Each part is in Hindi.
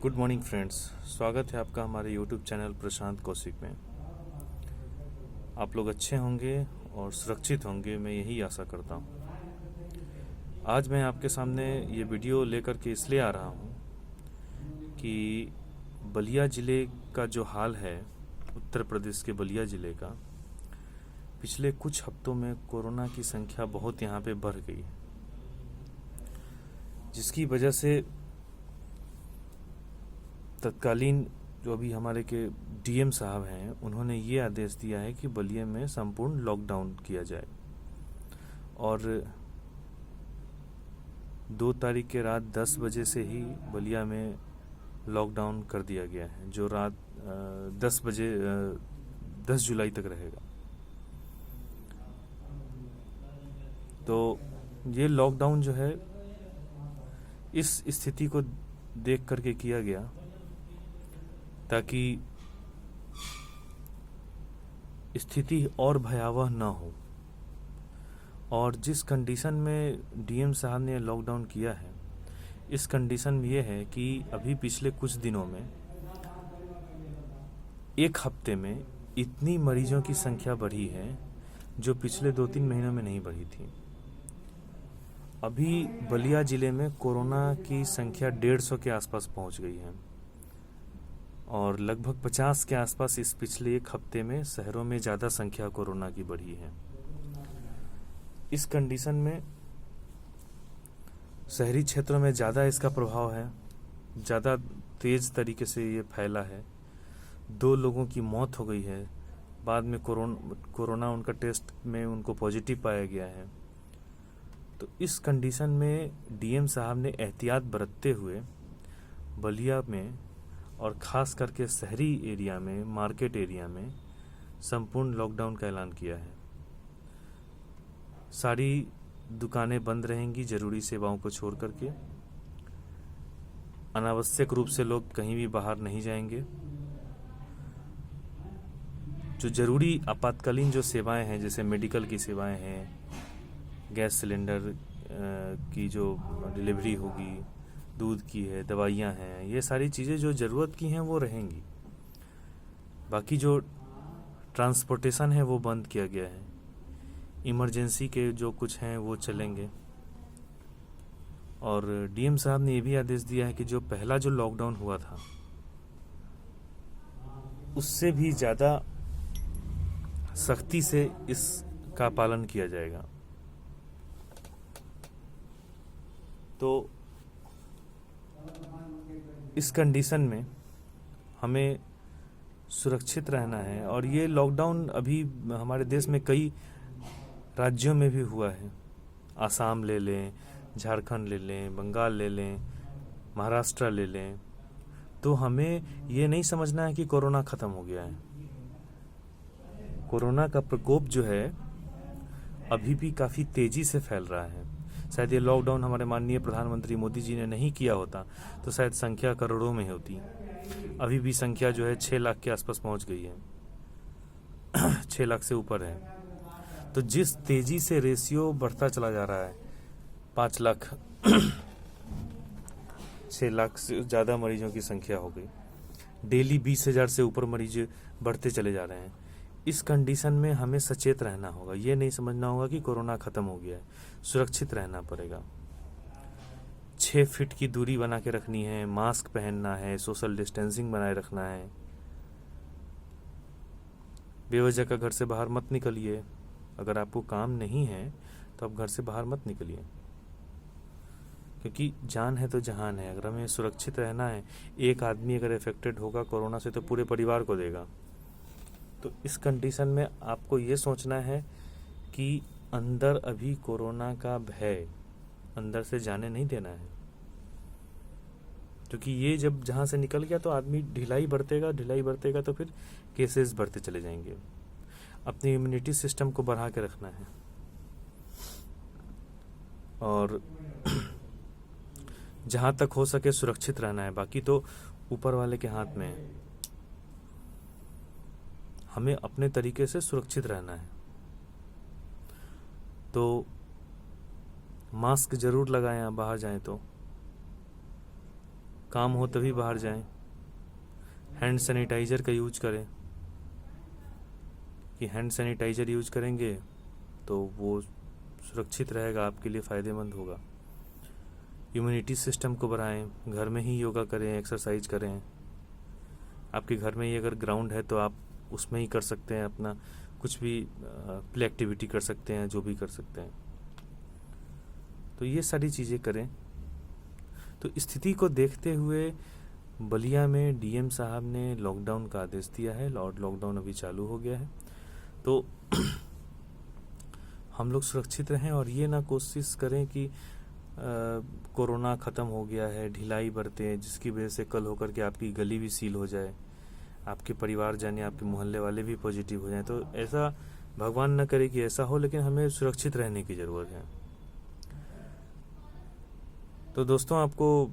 Good morning friends. स्वागत है आपका हमारे यूट्यूब चैनल प्रशांत कौशिक में। आप लोग अच्छे होंगे और सुरक्षित होंगे, मैं यही आशा करता हूँ। आज मैं आपके सामने ये वीडियो लेकर के इसलिए आ रहा हूँ कि बलिया ज़िले का जो हाल है, उत्तर प्रदेश के बलिया ज़िले का, पिछले कुछ हफ्तों में कोरोना की संख्या बहुत यहाँ पे बढ़ गई है, जिसकी वजह से तत्कालीन जो अभी हमारे के डीएम साहब हैं, उन्होंने ये आदेश दिया है कि बलिया में संपूर्ण लॉकडाउन किया जाए। और 2 तारीख के रात 10 बजे से ही बलिया में लॉकडाउन कर दिया गया है, जो रात 10 बजे 10 जुलाई तक रहेगा। तो ये लॉकडाउन जो है, इस स्थिति को देख करके किया गया ताकि स्थिति और भयावह न हो। और जिस कंडीशन में डीएम साहब ने लॉकडाउन किया है, इस कंडीशन में ये है कि अभी पिछले कुछ दिनों में, एक हफ्ते में इतनी मरीजों की संख्या बढ़ी है जो पिछले 2-3 महीनों में नहीं बढ़ी थी। अभी बलिया जिले में कोरोना की संख्या 150 के आसपास पहुंच गई है और लगभग 50 के आसपास इस पिछले एक हफ्ते में शहरों में ज़्यादा संख्या कोरोना की बढ़ी है। इस कंडीशन में शहरी क्षेत्रों में ज़्यादा इसका प्रभाव है, ज़्यादा तेज़ तरीके से ये फैला है। 2 लोगों की मौत हो गई है, बाद में कोरोना उनका टेस्ट में उनको पॉजिटिव पाया गया है। तो इस कंडीशन में डीएम साहब ने एहतियात बरतते हुए बलिया में और ख़ास करके शहरी एरिया में, मार्केट एरिया में संपूर्ण लॉकडाउन का ऐलान किया है। सारी दुकानें बंद रहेंगी ज़रूरी सेवाओं को छोड़ करके। अनावश्यक रूप से लोग कहीं भी बाहर नहीं जाएंगे। जो ज़रूरी आपातकालीन जो सेवाएं हैं, जैसे मेडिकल की सेवाएं हैं, गैस सिलेंडर की जो डिलीवरी होगी, दूध की है, दवाइयाँ हैं, ये सारी चीज़ें जो ज़रूरत की हैं वो रहेंगी। बाकी जो ट्रांसपोर्टेशन है वो बंद किया गया है। इमरजेंसी के जो कुछ हैं वो चलेंगे। और डीएम साहब ने ये भी आदेश दिया है कि जो पहला जो लॉकडाउन हुआ था, उससे भी ज़्यादा सख्ती से इसका पालन किया जाएगा। तो इस कंडीशन में हमें सुरक्षित रहना है। और ये लॉकडाउन अभी हमारे देश में कई राज्यों में भी हुआ है। आसाम ले लें, झारखंड ले लें, बंगाल ले लें, महाराष्ट्र ले लें। तो हमें ये नहीं समझना है कि कोरोना ख़त्म हो गया है। कोरोना का प्रकोप जो है अभी भी काफ़ी तेज़ी से फैल रहा है। शायद ये लॉकडाउन हमारे माननीय प्रधानमंत्री मोदी जी ने नहीं किया होता तो शायद संख्या करोड़ों में होती। अभी भी संख्या जो है 6 लाख के आसपास पहुंच गई है। 6 लाख से ऊपर है। तो जिस तेजी से रेशियो बढ़ता चला जा रहा है, 5 लाख 6 लाख से ज़्यादा मरीजों की संख्या हो गई। डेली 20,000 से ऊपर मरीज बढ़ते चले जा रहे हैं। इस कंडीशन में हमें सचेत रहना होगा। ये नहीं समझना होगा कि कोरोना ख़त्म हो गया है। सुरक्षित रहना पड़ेगा। 6 फीट की दूरी बना के रखनी है, मास्क पहनना है, सोशल डिस्टेंसिंग बनाए रखना है। बेवजह का घर से बाहर मत निकलिए। अगर आपको काम नहीं है तो आप घर से बाहर मत निकलिए, क्योंकि जान है तो जहान है। अगर हमें सुरक्षित रहना है, एक आदमी अगर अफेक्टेड होगा कोरोना से तो पूरे परिवार को देगा। तो इस कंडीशन में आपको ये सोचना है कि अंदर अभी कोरोना का भय अंदर से जाने नहीं देना है, क्योंकि ये जब जहाँ से निकल गया तो आदमी ढिलाई बरतेगा तो फिर केसेस बढ़ते चले जाएंगे। अपनी इम्यूनिटी सिस्टम को बढ़ा के रखना है और जहाँ तक हो सके सुरक्षित रहना है। बाकी तो ऊपर वाले के हाथ में है। हमें अपने तरीके से सुरक्षित रहना है। तो मास्क जरूर लगाएं आप बाहर जाएं तो। काम हो तभी बाहर जाएं, हैंड सैनिटाइज़र का यूज करें कि हैंड सैनिटाइज़र यूज करेंगे तो वो सुरक्षित रहेगा, आपके लिए फ़ायदेमंद होगा। इम्यूनिटी सिस्टम को बढ़ाएं, घर में ही योगा करें, एक्सरसाइज करें। आपके घर में ही अगर ग्राउंड है तो आप उसमें ही कर सकते हैं, अपना कुछ भी प्ले एक्टिविटी कर सकते हैं, जो भी कर सकते हैं। तो ये सारी चीज़ें करें। तो स्थिति को देखते हुए बलिया में डीएम साहब ने लॉकडाउन का आदेश दिया है और लॉकडाउन अभी चालू हो गया है। तो हम लोग सुरक्षित रहें और ये ना कोशिश करें कि कोरोना ख़त्म हो गया है, ढिलाई बरतें जिसकी वजह से कल होकर के आपकी गली भी सील हो जाए, आपके परिवार जाने, आपके मोहल्ले वाले भी पॉजिटिव हो जाएं। तो ऐसा भगवान न करे कि ऐसा हो, लेकिन हमें सुरक्षित रहने की ज़रूरत है। तो दोस्तों, आपको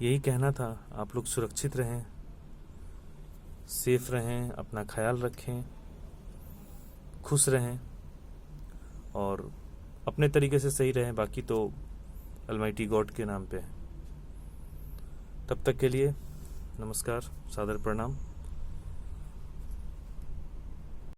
यही कहना था, आप लोग सुरक्षित रहें, सेफ रहें, अपना ख्याल रखें, खुश रहें और अपने तरीके से सही रहें। बाकी तो अलमाइटी गॉड के नाम पे है। तब तक के लिए नमस्कार, सादर प्रणाम।